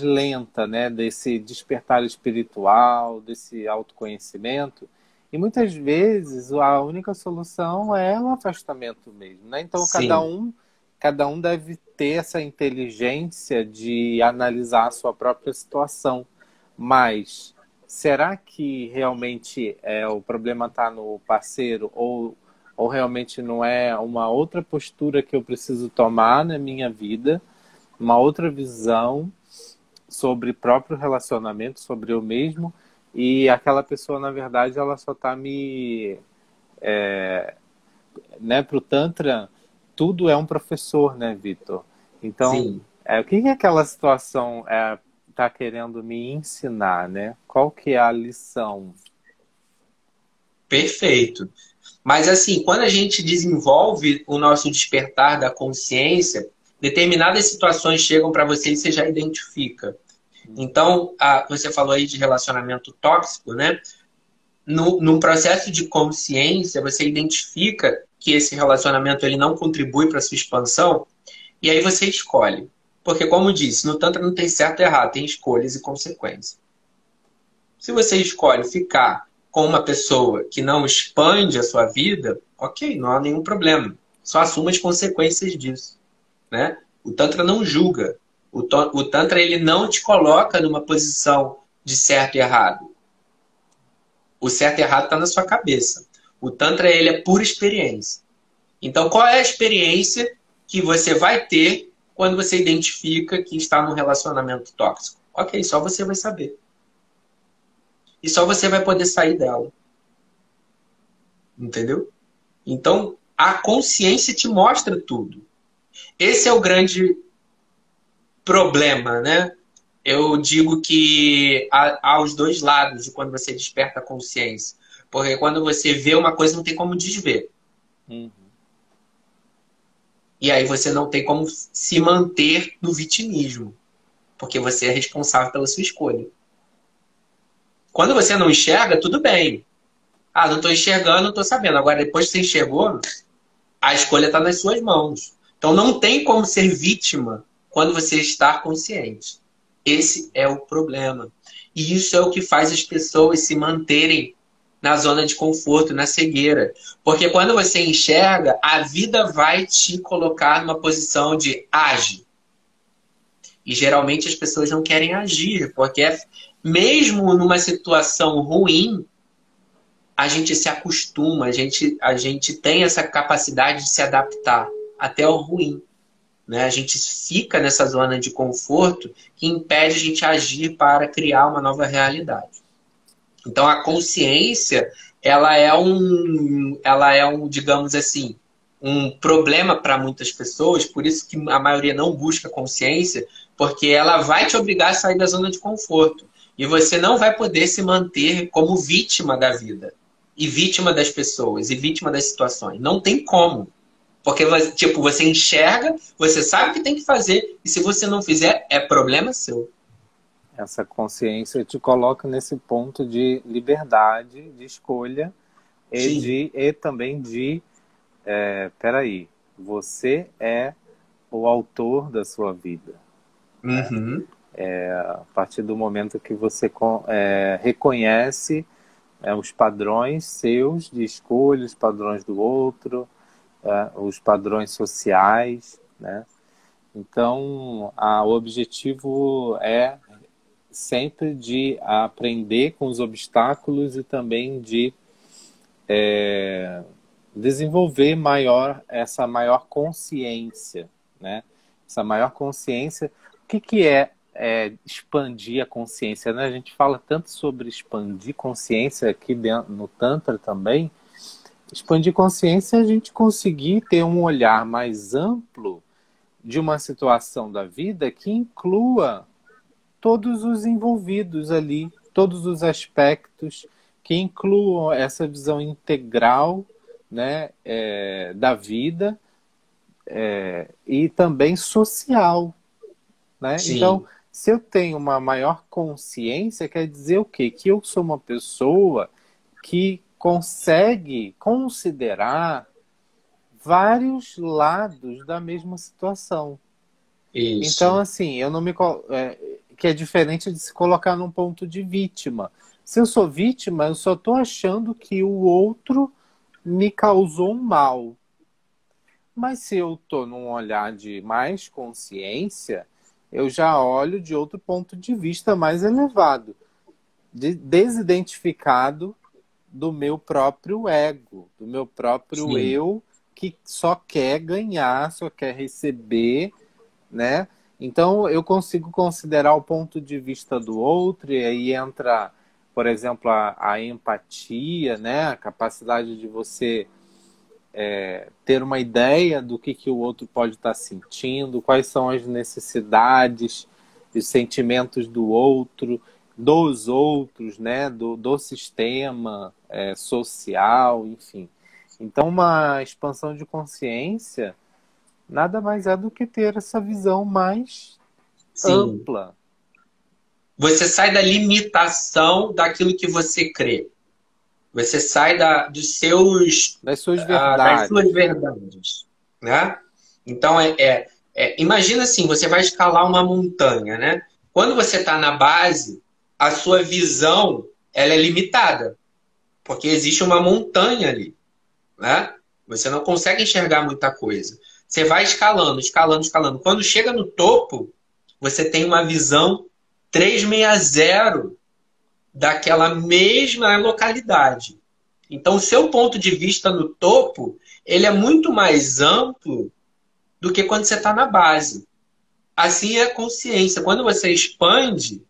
lenta, né, desse despertar espiritual, desse autoconhecimento. E muitas vezes a única solução é o afastamento mesmo, né? Então Sim. cada um deve ter essa inteligência de analisar a sua própria situação. Mas será que realmente o problema está no parceiro ou realmente não é uma outra postura que eu preciso tomar na minha vida, uma outra visão sobre próprio relacionamento, sobre eu mesmo, e aquela pessoa, na verdade, ela só está né, pro Tantra, tudo é um professor, né, Vitor? Então, Sim. o que aquela situação está querendo me ensinar, né? Qual que é a lição? Perfeito. Mas assim, quando a gente desenvolve o nosso despertar da consciência, determinadas situações chegam para você e você já identifica. Então, você falou aí de relacionamento tóxico, né? Num processo de consciência, você identifica que esse relacionamento ele não contribui para a sua expansão, e aí você escolhe. Porque, como disse, no Tantra não tem certo e errado, tem escolhas e consequências. Se você escolhe ficar com uma pessoa que não expande a sua vida, ok, não há nenhum problema. Só assuma as consequências disso, né? O Tantra não julga. O Tantra ele não te coloca numa posição de certo e errado. O certo e errado está na sua cabeça. O Tantra ele é pura experiência. Então, qual é a experiência que você vai ter quando você identifica que está num relacionamento tóxico? Ok, só você vai saber. E só você vai poder sair dela. Entendeu? Então, a consciência te mostra tudo. Esse é o grande problema, né? Eu digo que há os dois lados de quando você desperta a consciência. Porque quando você vê uma coisa, não tem como desver. Uhum. E aí você não tem como se manter no vitimismo. Porque você é responsável pela sua escolha. Quando você não enxerga, tudo bem. Não estou enxergando, não estou sabendo. Agora, depois que você enxergou, a escolha está nas suas mãos. Então não tem como ser vítima quando você está consciente. Esse é o problema. E isso é o que faz as pessoas se manterem na zona de conforto, na cegueira. Porque quando você enxerga, a vida vai te colocar numa posição de age. E geralmente as pessoas não querem agir, porque mesmo numa situação ruim, a gente se acostuma, a gente tem essa capacidade de se adaptar até ao ruim. Né? A gente fica nessa zona de conforto que impede a gente agir para criar uma nova realidade. Então a consciência, ela é um, digamos assim, um problema para muitas pessoas, por isso que a maioria não busca consciência, porque ela vai te obrigar a sair da zona de conforto. E você não vai poder se manter como vítima da vida. E vítima das pessoas, e vítima das situações. Não tem como. Porque, tipo, você enxerga, você sabe o que tem que fazer, e se você não fizer, é problema seu. Essa consciência te coloca nesse ponto de liberdade, de escolha Sim. e também de, peraí, você é o autor da sua vida. Uhum. A partir do momento que você reconhece os padrões seus de escolha, os padrões do outro, os padrões sociais, né? Então, o objetivo é sempre de aprender com os obstáculos e também de desenvolver essa maior consciência, né? Essa maior consciência. O que é expandir a consciência, né? A gente fala tanto sobre expandir consciência aqui dentro, no Tantra também. Expandir consciência é a gente conseguir ter um olhar mais amplo de uma situação da vida que inclua todos os envolvidos ali, todos os aspectos que incluam essa visão integral, né, da vida e também social, né? Então, Sim. se eu tenho uma maior consciência, quer dizer o quê? Que eu sou uma pessoa que consegue considerar vários lados da mesma situação. Então, Isso. assim, eu não me que é diferente de se colocar num ponto de vítima. Se eu sou vítima, eu só estou achando que o outro me causou um mal. Mas se eu estou num olhar de mais consciência, eu já olho de outro ponto de vista mais elevado, desidentificado do meu próprio ego, do meu próprio Sim. eu que só quer ganhar, só quer receber, né? Então eu consigo considerar o ponto de vista do outro e aí entra, por exemplo, a empatia, né? A capacidade de você ter uma ideia do que o outro pode estar sentindo, quais são as necessidades e sentimentos do outro, dos outros, né? Do sistema social, enfim. Então uma expansão de consciência nada mais é do que ter essa visão mais Sim. ampla. Você sai da limitação daquilo que você crê. Você sai Das suas das suas verdades. verdades, né? Então, imagina assim, você vai escalar uma montanha, né? Quando você está na base, a sua visão ela é limitada, porque existe uma montanha ali, né? Você não consegue enxergar muita coisa. Você vai escalando, escalando, escalando. Quando chega no topo, você tem uma visão 360 daquela mesma localidade. Então, o seu ponto de vista no topo, ele é muito mais amplo do que quando você está na base. Assim é a consciência. Quando você expande,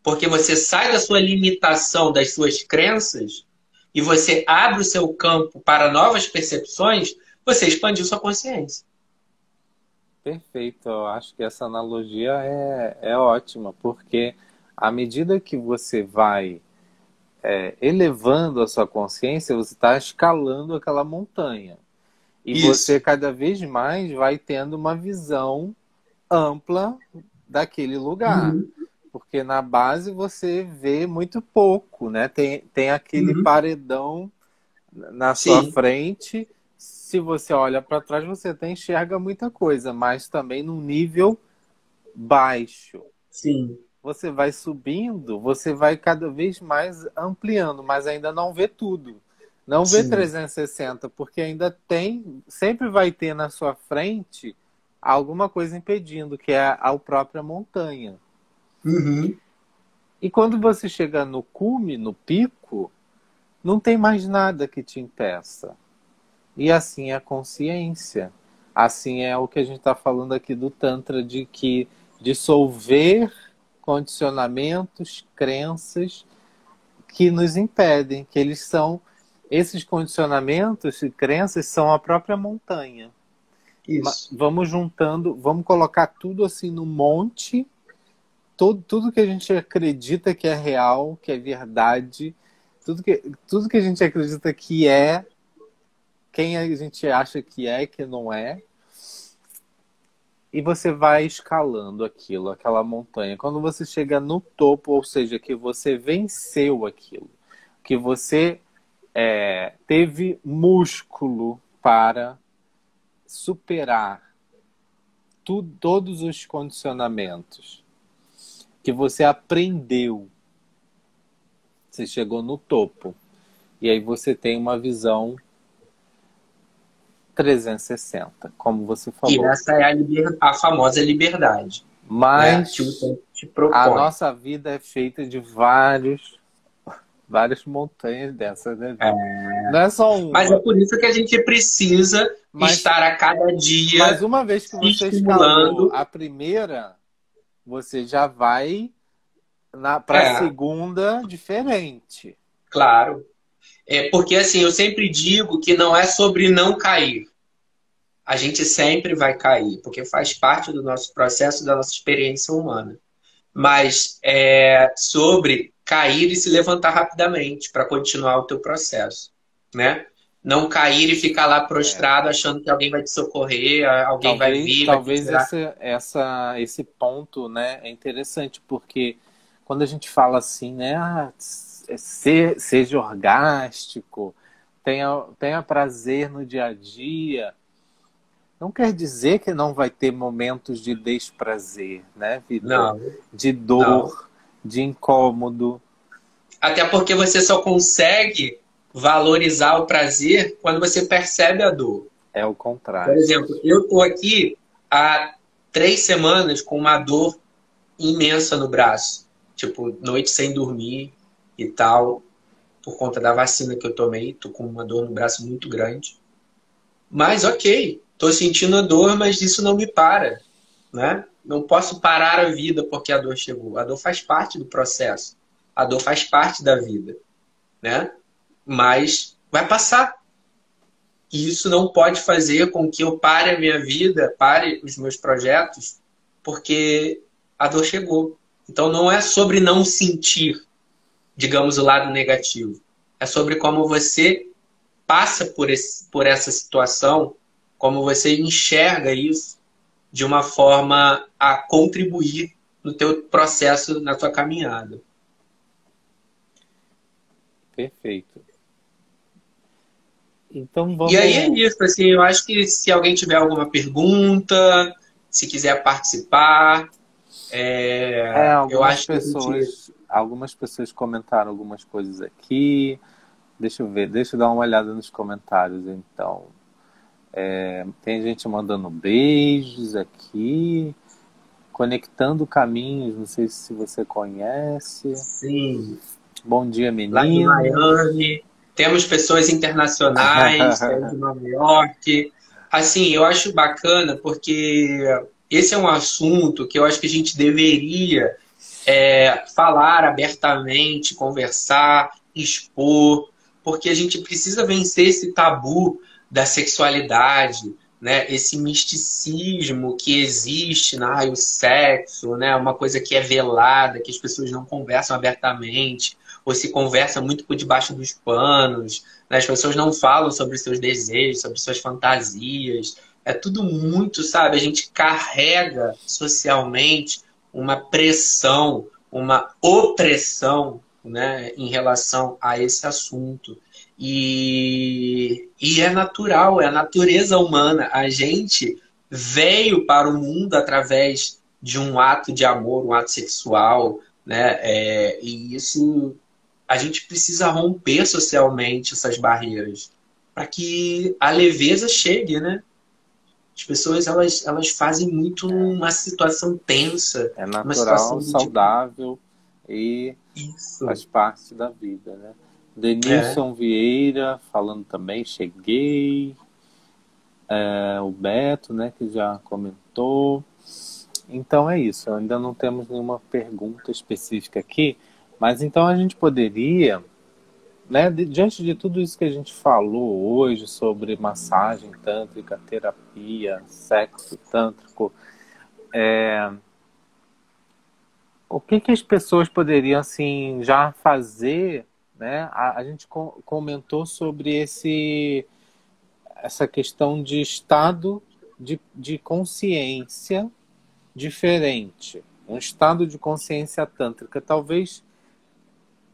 porque você sai da sua limitação, das suas crenças, e você abre o seu campo para novas percepções, você expandiu sua consciência. Perfeito, eu acho que essa analogia é ótima, porque à medida que você vai elevando a sua consciência, você está escalando aquela montanha. E você Isso. cada vez mais vai tendo uma visão ampla daquele lugar. Uhum. Porque na base você vê muito pouco, né? Tem aquele Uhum. paredão na sua Sim, frente. Se você olha para trás, você até enxerga muita coisa, mas também num nível baixo. sim, Você vai subindo, você vai cada vez mais ampliando, mas ainda não vê tudo. Não vê sim. 360, porque ainda sempre vai ter na sua frente alguma coisa impedindo, que é a própria montanha. Uhum. E quando você chega no cume, no pico, não tem mais nada que te impeça. E assim é a consciência. Assim é o que a gente está falando aqui do Tantra, de que dissolver condicionamentos, crenças que nos impedem, que esses condicionamentos e crenças são a própria montanha. Isso. Vamos juntando, vamos colocar tudo assim no monte, tudo que a gente acredita que é real, que é verdade, tudo que a gente acredita que é quem a gente acha que é e que não é. E você vai escalando aquilo, aquela montanha. Quando você chega no topo, ou seja, que você venceu aquilo, que você teve músculo para superar todos os condicionamentos, que você aprendeu, você chegou no topo. E aí você tem uma visão 360, como você E falou. essa é a famosa liberdade, né? Que o Mas tempo te a propõe. nossa vida é feita de várias montanhas dessas, né, É, vida? Não é só mas é uma. por isso que a gente precisa Mas, estar a cada mas dia uma vez que se você escalou estimulando. a primeira, você já vai para a É, segunda diferente. claro. É porque assim, eu sempre digo que não é sobre não cair. A gente sempre vai cair, porque faz parte do nosso processo, da nossa experiência humana. Mas é sobre cair e se levantar rapidamente para continuar o teu processo, né? Não cair e ficar lá É, prostrado achando que alguém vai te socorrer, alguém vai talvez vir, vai te talvez tirar. esse ponto, né, é interessante, porque quando a gente fala assim, né, seja orgástico, tenha prazer no dia a dia, não quer dizer que não vai ter momentos de desprazer, né, Vitor? Não, De não. dor, de incômodo. Até porque você só consegue valorizar o prazer quando você percebe a dor. É o Por contraste. exemplo, eu estou aqui há 3 semanas com uma dor imensa no braço. Tipo, noite sem dormir e tal, por conta da vacina que eu tomei. Tô com uma dor no braço muito grande. Mas ok, tô sentindo a dor, mas isso não me para, né? Não posso parar a vida porque a dor chegou. A dor faz parte do processo. A dor faz parte da vida, né? Mas vai passar. E isso não pode fazer com que eu pare a minha vida, pare os meus projetos, porque a dor chegou. Então não é sobre não sentir, digamos, o lado negativo. É sobre como você passa por essa situação, como você enxerga isso de uma forma a contribuir no teu processo, na tua caminhada. Perfeito. Então E aí é vamos. isso, assim, eu acho que se alguém tiver alguma pergunta, se quiser participar, eu acho que a gente. Algumas pessoas comentaram algumas coisas aqui. Deixa eu ver, deixa eu dar uma olhada nos comentários, então. Tem gente mandando beijos aqui, conectando caminhos, não sei se você conhece. Sim, Bom dia, lá de meninos. Miami, temos pessoas internacionais, tem de Nova York. Assim, eu acho bacana porque esse é um assunto que eu acho que a gente deveria falar abertamente, conversar, expor, porque a gente precisa vencer esse tabu da sexualidade, né? Esse misticismo que existe, né? O sexo, né? Uma coisa que é velada, que as pessoas não conversam abertamente, ou se conversa muito por debaixo dos panos, né? As pessoas não falam sobre seus desejos, sobre suas fantasias. É tudo muito, sabe? A gente carrega socialmente uma pressão, uma opressão, né, em relação a esse assunto. E é natural, é a natureza humana. A gente veio para o mundo através de um ato de amor, um ato sexual, né? E isso a gente precisa romper socialmente essas barreiras para que a leveza chegue, né? As pessoas elas fazem muito uma situação tensa, É uma natural, situação do tipo, saudável e isso. faz parte da vida, né? É. Denilson Vieira falando também, cheguei. O Beto, né, que já comentou. Então é isso, ainda não temos nenhuma pergunta específica aqui, mas então a gente poderia, né, diante de tudo isso que a gente falou hoje sobre massagem tântrica, terapia, sexo tântrico, o que que as pessoas poderiam assim já fazer, né? A gente comentou sobre essa questão de estado de consciência diferente. Um estado de consciência tântrica. Talvez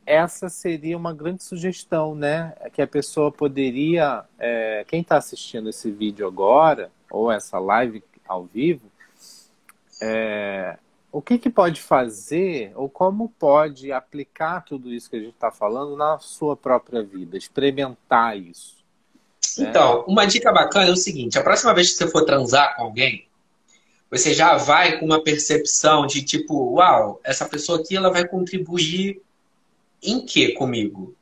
essa seria uma grande sugestão, né? Que a pessoa poderia... quem está assistindo esse vídeo agora, ou essa live ao vivo, o que pode fazer, ou como pode aplicar tudo isso que a gente está falando na sua própria vida, experimentar isso. Né? Então, uma dica bacana é o seguinte, a próxima vez que você for transar com alguém, você já vai com uma percepção de tipo, uau, essa pessoa aqui ela vai contribuir em quê comigo?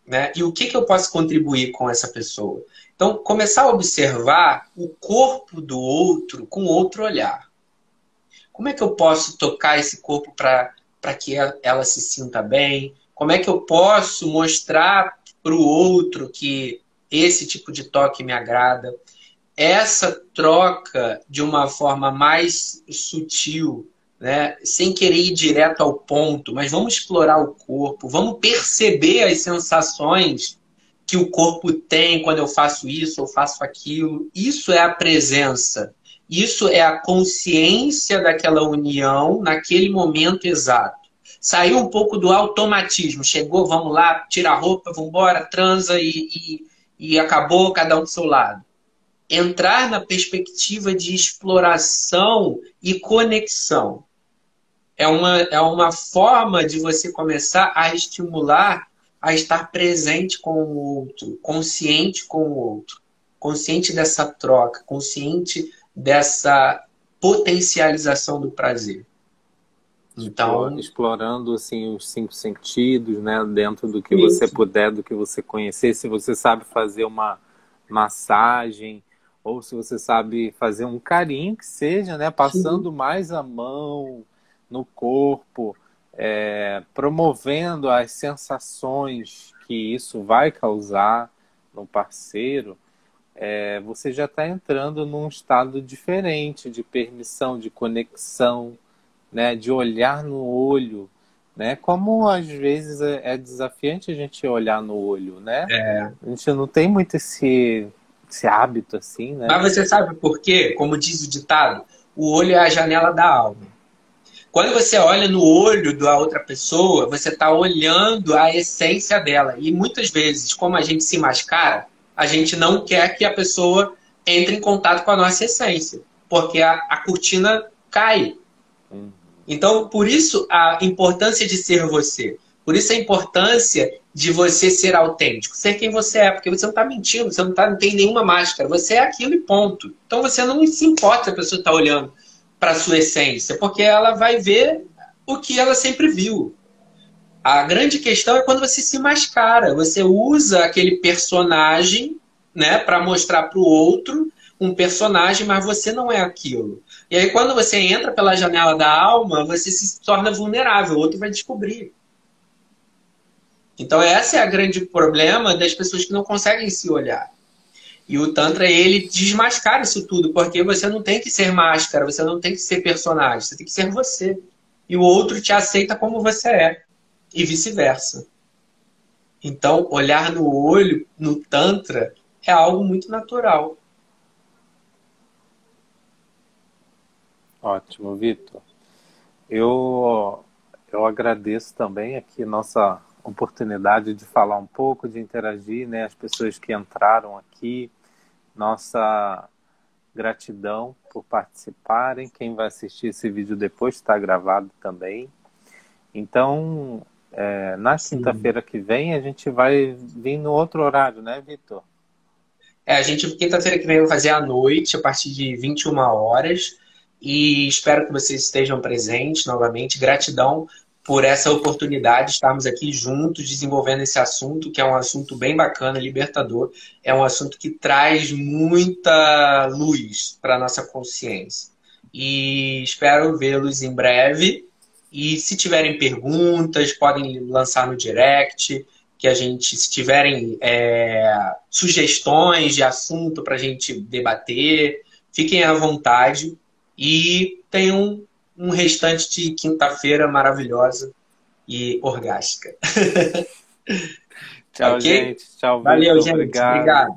Né? E o que eu posso contribuir com essa pessoa? Então, começar a observar o corpo do outro com outro olhar. Como é que eu posso tocar esse corpo para que ela se sinta bem? Como é que eu posso mostrar para o outro que esse tipo de toque me agrada? Essa troca de uma forma mais sutil, né? Sem querer ir direto ao ponto, mas vamos explorar o corpo, vamos perceber as sensações que o corpo tem quando eu faço isso ou faço aquilo. Isso é a presença. Isso é a consciência daquela união naquele momento exato. Saiu um pouco do automatismo. Chegou, vamos lá, tira a roupa, vamos embora, transa e acabou, cada um do seu lado. Entrar na perspectiva de exploração e conexão. É uma forma de você começar a estimular a estar presente com o outro, consciente com o outro, consciente dessa troca, consciente dessa potencialização do prazer. Então, explorando assim os 5 sentidos, né, dentro do que você puder, do que você conhecer, se você sabe fazer uma massagem ou se você sabe fazer um carinho que seja, né, passando mais a mão no corpo, promovendo as sensações que isso vai causar no parceiro, você já está entrando num estado diferente de permissão, de conexão, né, de olhar no olho, né? Como às vezes é desafiante a gente olhar no olho, né? A gente não tem muito esse hábito assim, né? Mas você sabe por quê? Como diz o ditado, o olho é a janela da alma. Quando você olha no olho da outra pessoa, você está olhando a essência dela. E muitas vezes, como a gente se mascara, a gente não quer que a pessoa entre em contato com a nossa essência, porque a cortina cai. Então, por isso a importância de ser você. Por isso a importância de você ser autêntico, ser quem você é, porque você não está mentindo, você não tem nenhuma máscara, você é aquilo e ponto. Então você não se importa se a pessoa está olhando para a sua essência, porque ela vai ver o que ela sempre viu. A grande questão é quando você se mascara, você usa aquele personagem, né, para mostrar para o outro um personagem, mas você não é aquilo. E aí quando você entra pela janela da alma, você se torna vulnerável, o outro vai descobrir. Então esse é o grande problema das pessoas que não conseguem se olhar. E o Tantra, ele desmascara isso tudo, porque você não tem que ser máscara, você não tem que ser personagem, você tem que ser você. E o outro te aceita como você é, e vice-versa. Então, olhar no olho, no Tantra, é algo muito natural. Ótimo, Vitor. Eu agradeço também aqui nossa oportunidade de falar um pouco, de interagir, né? As pessoas que entraram aqui, nossa gratidão por participarem. Quem vai assistir esse vídeo depois está gravado também. Então, na quinta-feira que vem, a gente vai vir no outro horário, né, Vitor? A gente, quinta-feira que vem, vai fazer à noite, a partir de 21 horas. E espero que vocês estejam presentes novamente. Gratidão por essa oportunidade de estarmos aqui juntos desenvolvendo esse assunto, que é um assunto bem bacana, libertador. É um assunto que traz muita luz para a nossa consciência. E espero vê-los em breve. E se tiverem perguntas, podem lançar no direct, que a gente, se tiverem sugestões de assunto para a gente debater, fiquem à vontade. E tenham um restante de quinta-feira maravilhosa e orgástica. Tchau, Ok? gente. Tchau, Valeu, Vitor. gente. Obrigado. Obrigado.